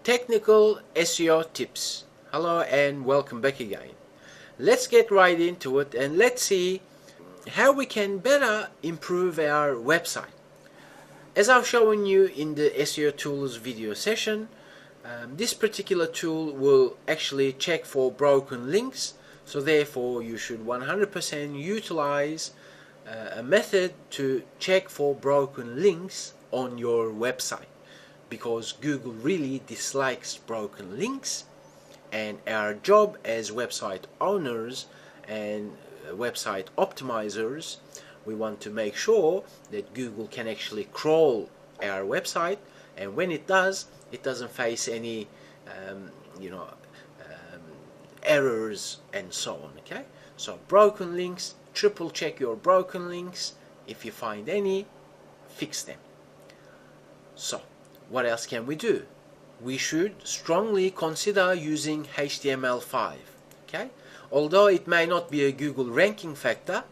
Technical SEO tips. Hello and welcome back again. Let's get right into it and let's see how we can better improve our website. As I've shown you in the SEO tools video session, this particular tool will actually check for broken links, so therefore you should 100% utilize a method to check for broken links on your website, because Google really dislikes broken links, and our job as website owners and website optimizers, we want to make sure that Google can actually crawl our website, and when it does, it doesn't face any errors and so on. Okay, so broken links, triple check your broken links. If you find any, fix them. So what else can we do? We should strongly consider using HTML5. Okay, although it may not be a Google ranking factor,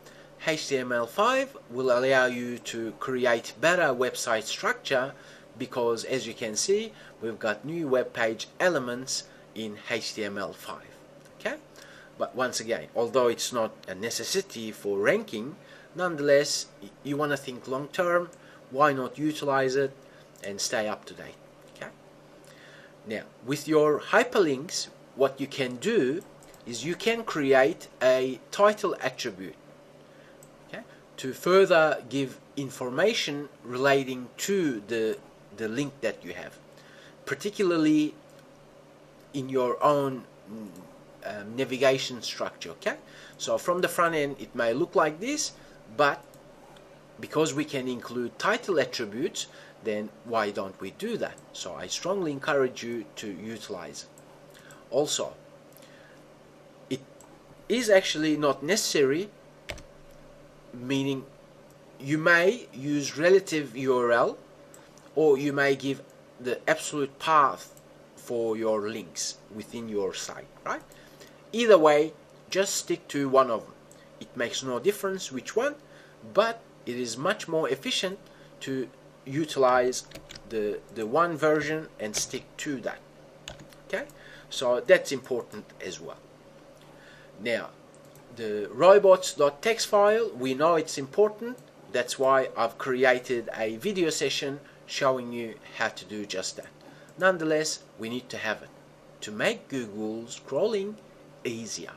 HTML5 will allow you to create better website structure, because as you can see, we've got new web page elements in HTML5. Okay, but once again, although it's not a necessity for ranking, nonetheless, you want to think long term. Why not utilize it and stay up to date? Okay. Now, with your hyperlinks, what you can do is you can create a title attribute, okay, to further give information relating to the link that you have, particularly in your own navigation structure. Okay, so from the front end it may look like this, but because we can include title attributes, then why don't we do that? So I strongly encourage you to utilize it. Also, it is actually not necessary, meaning you may use relative URL, or you may give the absolute path for your links within your site, right? Either way, just stick to one of them. It makes no difference which one, but it is much more efficient to utilize the one version and stick to that. Okay, so that's important as well. Now, the robots.txt file, we know it's important. That's why I've created a video session showing you how to do just that. Nonetheless, we need to have it to make Google's crawling easier.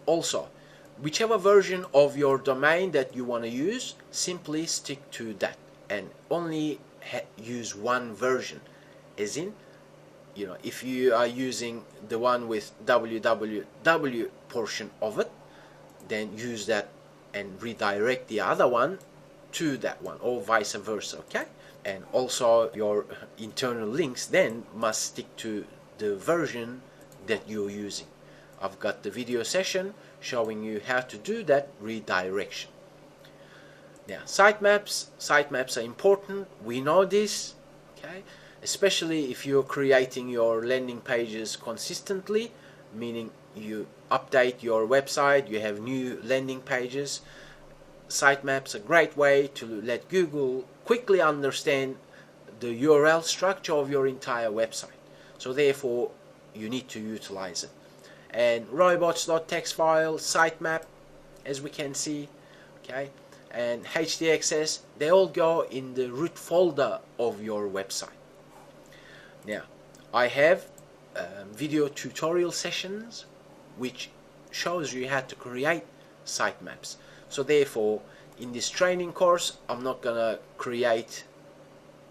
Also, whichever version of your domain that you want to use, simply stick to that and only use one version. As in, if you are using the one with www portion of it, then use that and redirect the other one to that one, or vice versa. Okay, and also your internal links then must stick to the version that you're using. I've got the video session showing you how to do that redirection. Now, sitemaps are important. We know this, okay? Especially if you're creating your landing pages consistently, meaning you update your website, you have new landing pages. Sitemaps are a great way to let Google quickly understand the URL structure of your entire website. So therefore, you need to utilize it. And robots.txt file, sitemap, as we can see, okay, and htaccess, they all go in the root folder of your website. Now, I have video tutorial sessions which shows you how to create sitemaps. So therefore, in this training course, I'm not gonna create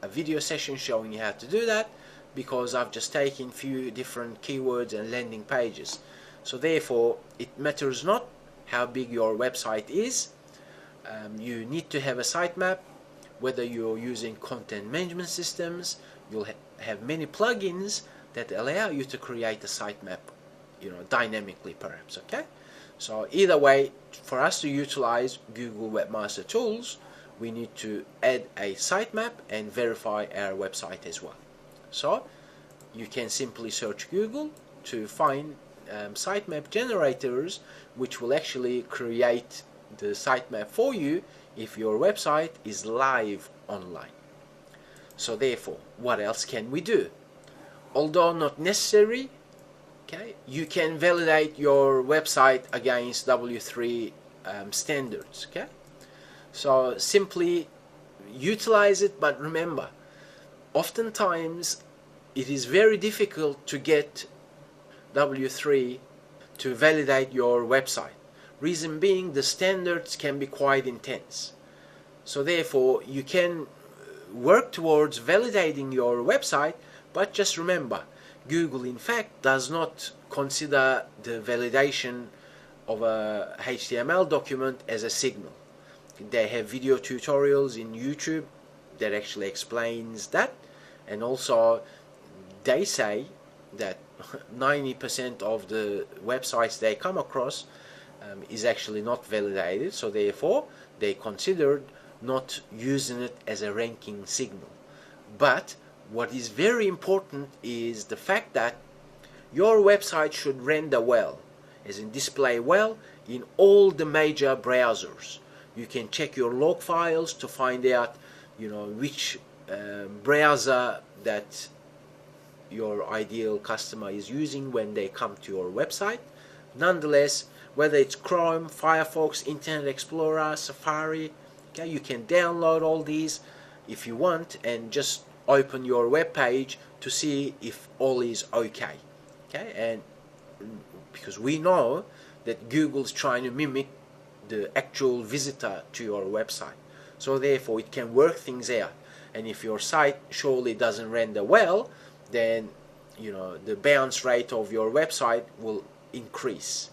a video session showing you how to do that, because I've just taken few different keywords and landing pages. So therefore, it matters not how big your website is. You need to have a sitemap. Whether you're using content management systems, you'll have many plugins that allow you to create a sitemap, dynamically perhaps. Okay, so either way, for us to utilize Google Webmaster Tools, we need to add a sitemap and verify our website as well. So you can simply search Google to find sitemap generators, which will actually create the sitemap for you if your website is live online. So therefore, what else can we do? Although not necessary, okay, you can validate your website against W3 standards. Okay, so simply utilize it, but remember, oftentimes it is very difficult to get W3 to validate your website. Reason being, the standards can be quite intense. So therefore, you can work towards validating your website, but just remember, Google in fact does not consider the validation of a HTML document as a signal. They have video tutorials in YouTube that actually explains that, and also they say that 90% of the websites they come across is actually not validated, so therefore they considered not using it as a ranking signal. But what is very important is the fact that your website should render well, as in display well, in all the major browsers. You can check your log files to find out, which browser that your ideal customer is using when they come to your website. Nonetheless, whether it's Chrome, Firefox, Internet Explorer, Safari, okay, you can download all these if you want and just open your web page to see if all is okay. Okay, and because we know that Google's trying to mimic the actual visitor to your website, so therefore it can work things out. And if your site surely doesn't render well, then the bounce rate of your website will increase,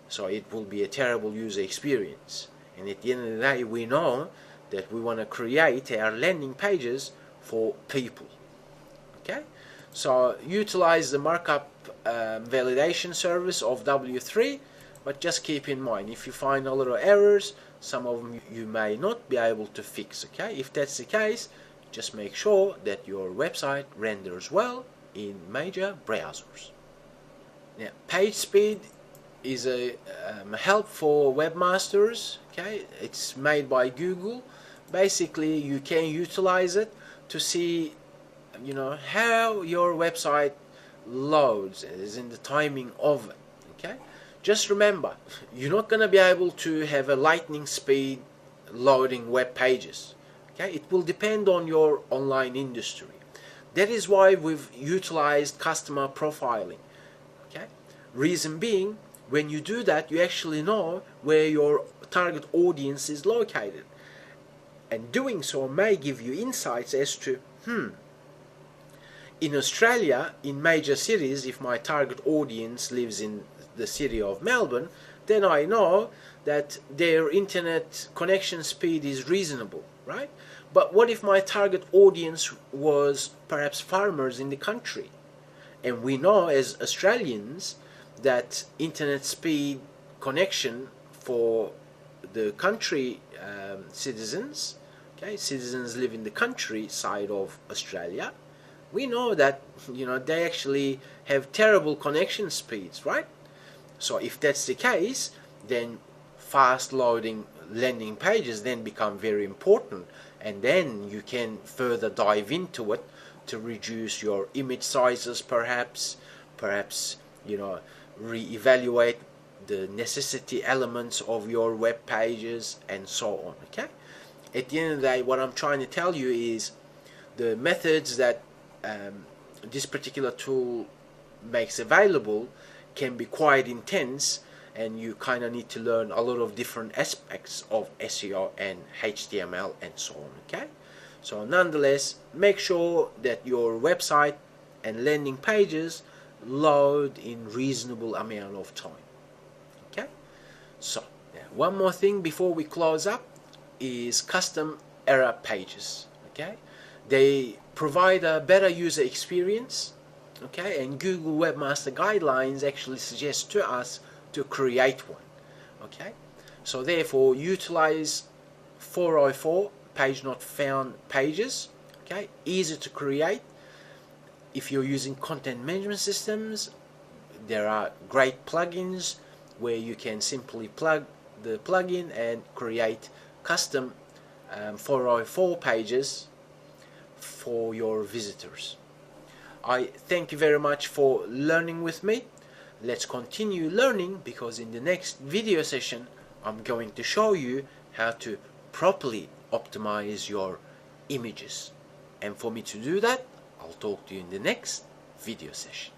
so it will be a terrible user experience. And at the end of the day, we know that we want to create our landing pages for people. Okay, so utilize the markup validation service of W3, but just keep in mind, if you find a lot of errors, some of them you may not be able to fix. Okay, if that's the case, just make sure that your website renders well in major browsers. Now, page speed is a help for webmasters. Okay, it's made by Google. Basically, you can utilize it to see, how your website loads, as in the timing of it. Okay, just remember, you're not going to be able to have a lightning speed loading web pages. Okay, it will depend on your online industry. That is why we've utilized customer profiling. Okay, reason being, when you do that, you actually know where your target audience is located, and doing so may give you insights as to in Australia, in major cities, if my target audience lives in the city of Melbourne, then I know that their internet connection speed is reasonable, right? But what if my target audience was perhaps farmers in the country? And we know as Australians that internet speed connection for the country citizens, okay, citizens live in the countryside of Australia, we know that they actually have terrible connection speeds, right? So if that's the case, then fast loading landing pages then become very important, and then you can further dive into it to reduce your image sizes, perhaps reevaluate the necessity elements of your web pages and so on. Okay, at the end of the day, what I'm trying to tell you is the methods that this particular tool makes available can be quite intense, and you kind of need to learn a lot of different aspects of SEO and HTML and so on. Okay, so nonetheless, make sure that your website and landing pages load in reasonable amount of time. Okay, so one more thing before we close up is custom error pages. Okay, they provide a better user experience. Okay, and Google Webmaster Guidelines actually suggest to us to create one. Okay, so therefore utilize 404 page not found pages. Okay, easy to create. If you're using content management systems, there are great plugins where you can simply plug the plugin and create custom 404 pages for your visitors. I thank you very much for learning with me. Let's continue learning, because in the next video session I'm going to show you how to properly optimize your images. And for me to do that, I'll talk to you in the next video session.